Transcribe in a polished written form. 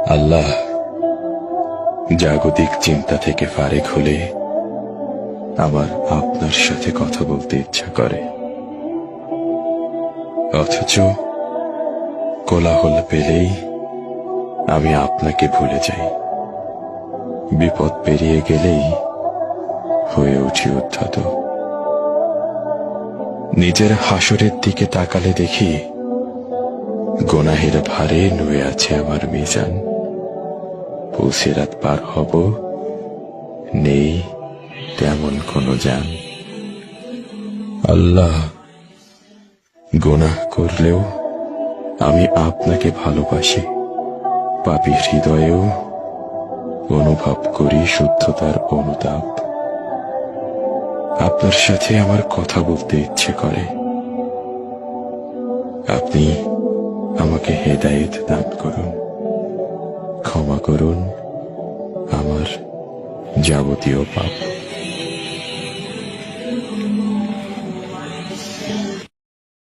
আল্লাহ, জাগতিক চিন্তা থেকে ফারেক হলে আমার আপনার সাথে কথা বলতে ইচ্ছা করে, অথচ কোলাহল পেলেই আমি আপনাকে ভুলে যাই। বিপদ পেরিয়ে গেলেই হয়ে উঠি উদ্ধত। নিজের হাসরের দিকে তাকালে দেখি গুনাহের ভারে নুয়ে আছে আমার মিজান। পুলসিরাত পার হব, নেই তেমন কোনো জান। আল্লাহ, গুনাহ করলেও আমি আপনাকে ভালোবাসি। পাপী হৃদয়েও অনুভব করি শুদ্ধতার অনুতাপ। আপনার সাথে আমার কথা বলতে ইচ্ছে করে। আপনি আমাকে হেদায়েত দান করুন, ক্ষমা করুন আমার যাবতীয় পাপ।